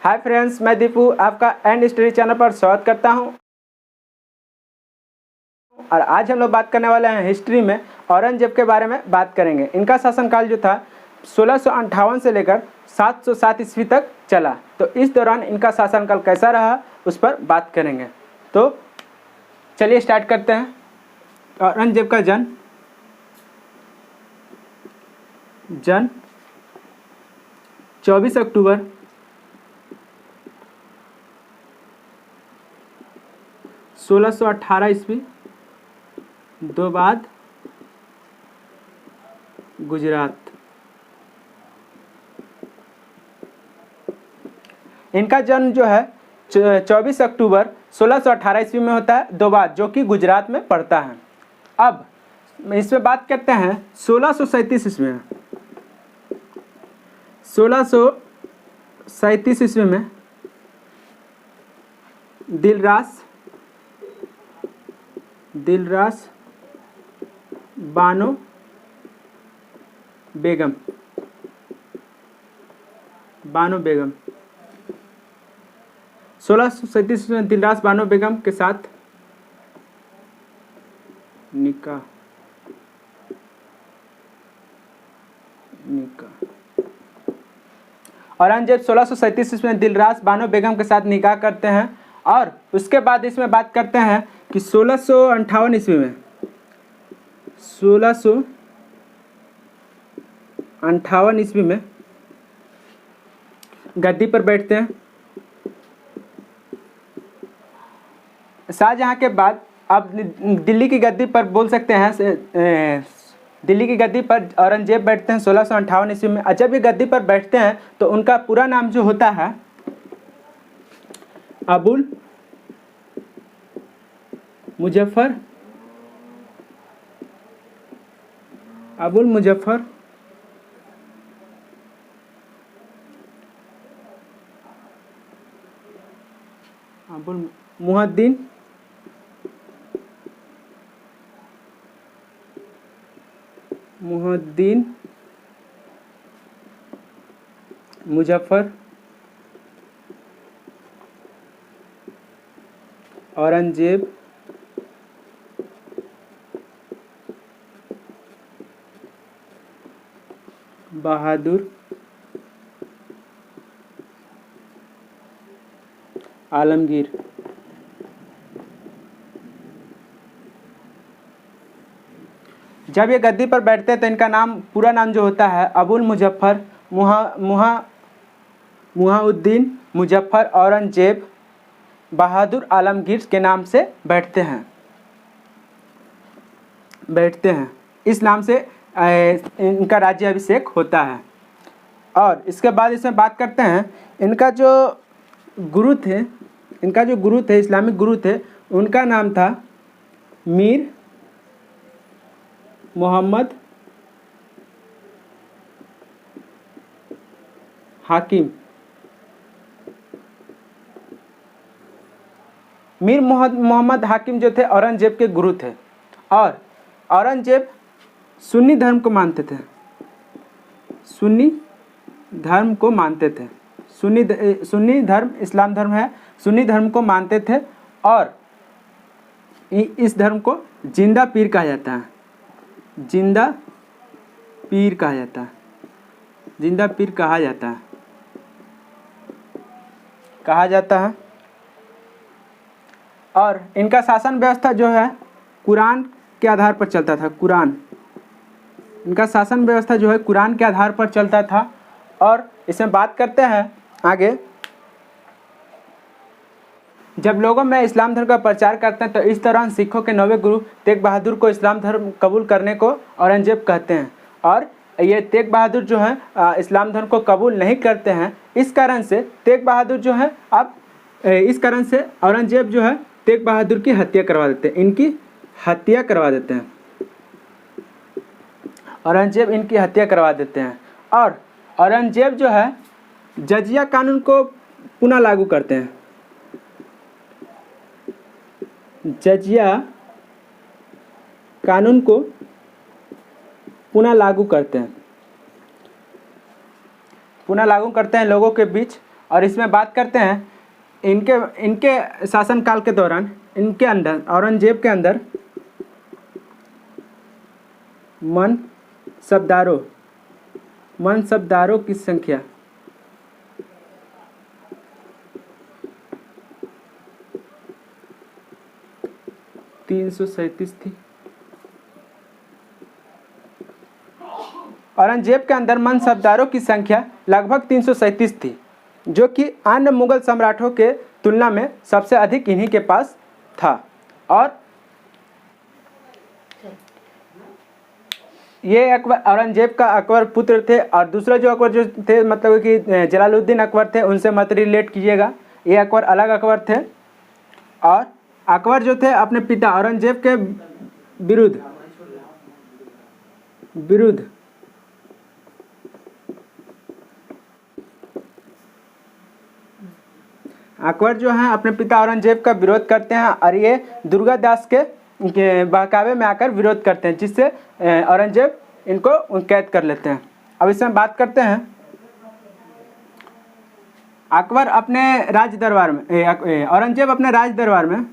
Hi friends, मैं दीपू आपका and story channel पर स्वागत करता हूं। और आज हम लोग बात करने वाले हैं हिस्ट्री में औरंगजेब के बारे में बात करेंगे। इनका शासनकाल जो था 1658 से लेकर 707 ईस्वी तक चला। तो इस दौरान इनका शासनकाल कैसा रहा उस पर बात करेंगे। तो चलिए स्टार्ट करते हैं। औरंगजेब का जन्म 24 अक्टूबर 1618 ईस्वी दोबाद गुजरात। इनका जन्म जो है 24 अक्टूबर 1618 ईस्वी में होता है दोबाद, जो कि गुजरात में पड़ता है। अब इसमें बात करते हैं 1637 ईस्वी में। 1637 ईस्वी में दिलरास बानो बेगम 1637 में दिलरास बानो बेगम के साथ निकाह। औरंगजेब 1637 ईस्वी में दिलरास बानो बेगम के साथ निकाह करते हैं। और उसके बाद इसमें बात करते हैं कि 1658 ईस्वी में 1658 ईस्वी में गद्दी पर बैठते हैं। शाहजहां के बाद अब दिल्ली की गद्दी पर बोल सकते हैं, दिल्ली की गद्दी पर औरंगजेब बैठते हैं 1658 ईस्वी में। जब ये गद्दी पर बैठते हैं तो उनका पूरा नाम जो होता है अबुल मुजफ्फर मुहद्दीन मुजफ्फर औरंगजेब बहादुर आलमगीर। जब ये गद्दी पर बैठते हैं तो इनका नाम पूरा नाम जो होता है अबुल मुजफ्फर मुहाउद्दीन मुजफ्फर औरंगजेब बहादुर आलमगीर के नाम से बैठते हैं। इस नाम से इनका राज्याभिषेक होता है। और इसके बाद इसमें बात करते हैं इनका जो गुरु थे, इस्लामिक गुरु थे, उनका नाम था मीर मोहम्मद हाकिम। मीर मोहम्मद हाकिम जो थे औरंगजेब के गुरु थे। और औरंगजेब सुन्नी धर्म को मानते थे। सुन्नी धर्म इस्लाम धर्म है, सुन्नी धर्म को मानते थे। और इस धर्म को जिंदा पीर कहा जाता है। और इनका शासन व्यवस्था जो है कुरान के आधार पर चलता था। इनका शासन व्यवस्था जो है कुरान के आधार पर चलता था। और इसमें बात करते हैं आगे, जब लोगों में इस्लाम धर्म का प्रचार करते हैं तो इस दौरान सिखों के 9वें गुरु तेग बहादुर को इस्लाम धर्म कबूल करने को औरंगजेब कहते हैं। और ये तेग बहादुर जो है इस्लाम धर्म को कबूल नहीं करते हैं। इस कारण से तेग बहादुर जो है औरंगजेब जो है तेग बहादुर की हत्या करवा देते हैं। औरंगजेब इनकी हत्या करवा देते हैं। और औरंगजेब जो है जजिया कानून को पुनः लागू करते हैं। जजिया कानून को पुनः लागू करते हैं लोगों के बीच। और इसमें बात करते हैं इनके इनके शासनकाल के दौरान इनके अंदर औरंगजेब के अंदर मनसबदारों की संख्या 337 थी। औरंगजेब के अंदर मनसबदारों की संख्या लगभग 337 थी, जो कि अन्य मुगल सम्राटों के तुलना में सबसे अधिक इन्हीं के पास था। और ये अकबर औरंगजेब का अकबर पुत्र थे, और दूसरे जो अकबर जो थे मतलब कि जलालुद्दीन अकबर थे, उनसे मत रिलेट कीजिएगा, ये अकबर अलग अकबर थे। और अकबर जो थे अपने पिता औरंगजेब के विरुद्ध अकबर जो हैं अपने पिता औरंगजेब का विरोध करते हैं, और ये दुर्गादास के बहकावे में आकर विरोध करते हैं, जिससे औरंगजेब इनको कैद कर लेते हैं। अब इसमें बात करते हैं अकबर अपने राज दरबार में औरंगजेब अपने राज दरबार में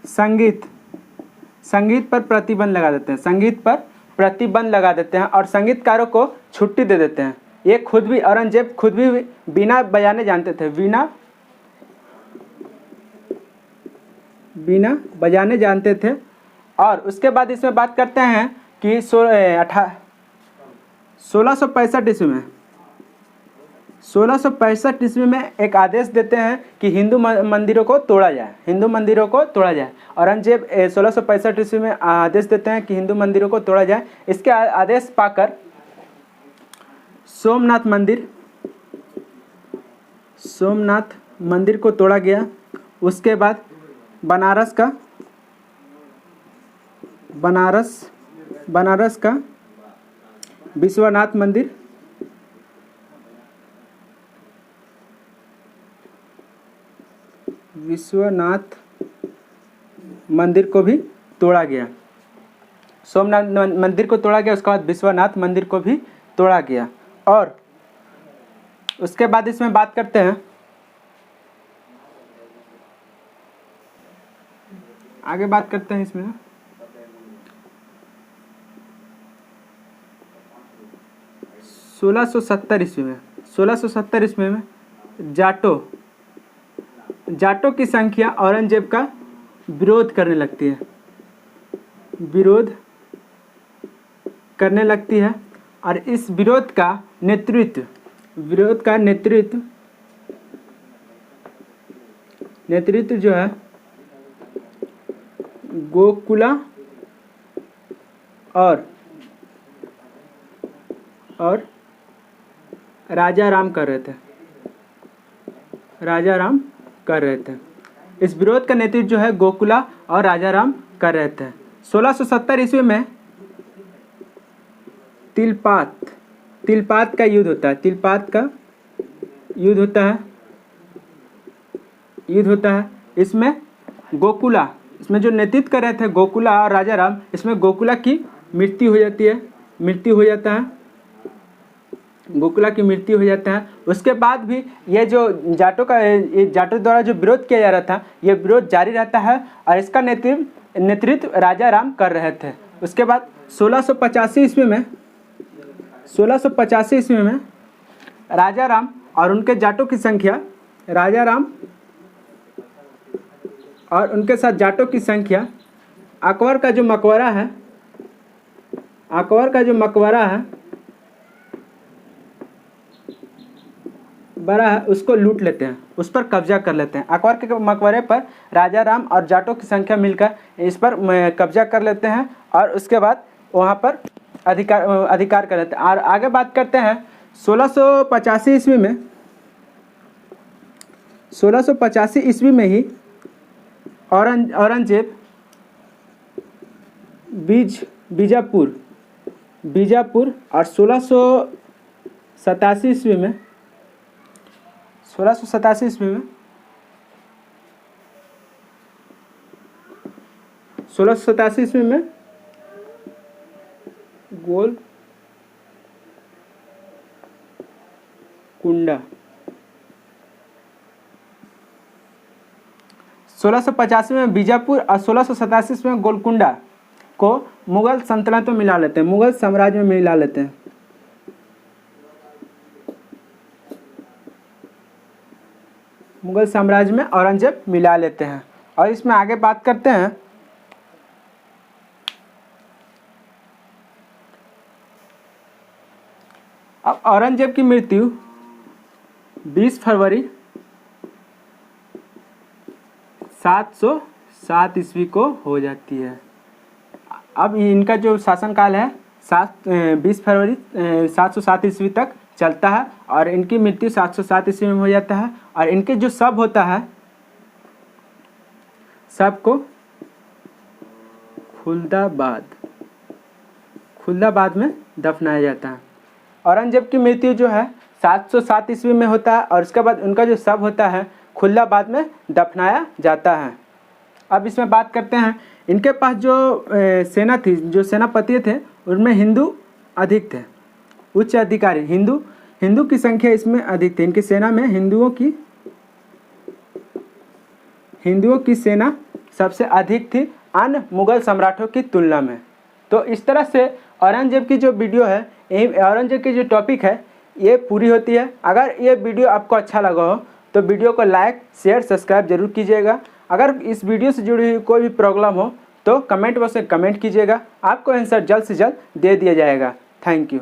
संगीत पर प्रतिबंध लगा देते हैं, संगीत पर प्रतिबंध लगा देते हैं और संगीतकारों को छुट्टी दे देते हैं। ये औरंगजेब खुद भी बीना बजाने जानते थे, बीना बजाने जानते थे। और उसके बाद इसमें बात करते हैं कि 1665 ईस्वी में एक आदेश देते हैं कि हिंदू मंदिरों को तोड़ा जाए। औरंगजेब 1665 ईस्वी में आदेश देते हैं कि हिंदू मंदिरों को तोड़ा जाए। इसके आदेश पाकर सोमनाथ मंदिर को तोड़ा गया। उसके बाद बनारस का विश्वनाथ मंदिर को भी तोड़ा गया। सोमनाथ मंदिर को तोड़ा गया, उसके बाद विश्वनाथ मंदिर को भी तोड़ा गया। और उसके बाद इसमें बात करते हैं इसमें 1670 ईस्वी में जाटों की संख्या औरंगजेब का विरोध करने लगती है। और इस विरोध का नेतृत्व जो है गोकुला और राजा राम कर रहे थे। इस विरोध का नेतृत्व जो है गोकुला और राजा राम कर रहे थे। 1670 ईस्वी में तिलपात का युद्ध होता है। इसमें जो नेतृत्व कर रहे थे गोकुला और राजा राम, इसमें गोकुला की मृत्यु हो जाता है। उसके बाद भी ये जो जाटों द्वारा जो विरोध किया जा रहा था, ये विरोध जारी रहता है और इसका नेतृत्व राजा राम कर रहे थे। उसके बाद 1685 ईस्वी में राजा राम और उनके जाटों की संख्या अकबर का जो मकबरा है बड़ा है, उसको लूट लेते हैं, उस पर कब्जा कर लेते हैं। अकबर के मकबरे पर राजा राम और जाटों की संख्या मिलकर इस पर कब्जा कर लेते हैं और उसके बाद वहाँ पर अधिकार कर लेते हैं। और आगे बात करते हैं 1685 ईस्वी में ही औरंगजेब बीजापुर और 1687 ईस्वी में 1687 ईस्वी में कुंडा। 1685 में बीजापुर और 1687 में गोलकुंडा को मुगल सल्तनत में मिला लेते हैं, मुगल साम्राज्य में मिला लेते हैं। मुगल साम्राज्य में औरंगजेब मिला लेते हैं। और इसमें आगे बात करते हैं अब औरंगजेब की मृत्यु 20 फरवरी 707 ईस्वी को हो जाती है। अब इनका जो शासनकाल है 20 फरवरी 707 ईस्वी तक चलता है और इनकी मृत्यु 707 ईस्वी में हो जाता है। और इनके जो शव होता है शव को खुलदाबाद में दफनाया जाता है। औरंगजेब की मृत्यु जो है 707 ईस्वी में होता है और उसके बाद उनका जो शव होता है खुलदाबाद में दफनाया जाता है। अब इसमें बात करते हैं इनके पास जो सेना थी, जो सेनापति थे उनमें हिंदू अधिक थे, उच्च अधिकारी हिंदू की संख्या इसमें अधिक थी। इनकी सेना में हिंदुओं की सेना सबसे अधिक थी अन्य मुगल सम्राटों की तुलना में। तो इस तरह से औरंगजेब की जो वीडियो है, औरंगजेब की जो टॉपिक है ये पूरी होती है। अगर ये वीडियो आपको अच्छा लगा हो तो वीडियो को लाइक शेयर सब्सक्राइब जरूर कीजिएगा। अगर इस वीडियो से जुड़ी हुई कोई भी प्रॉब्लम हो तो कमेंट बॉक्स में कमेंट कीजिएगा, आपको आंसर जल्द से जल्द दे दिया जाएगा। Thank you.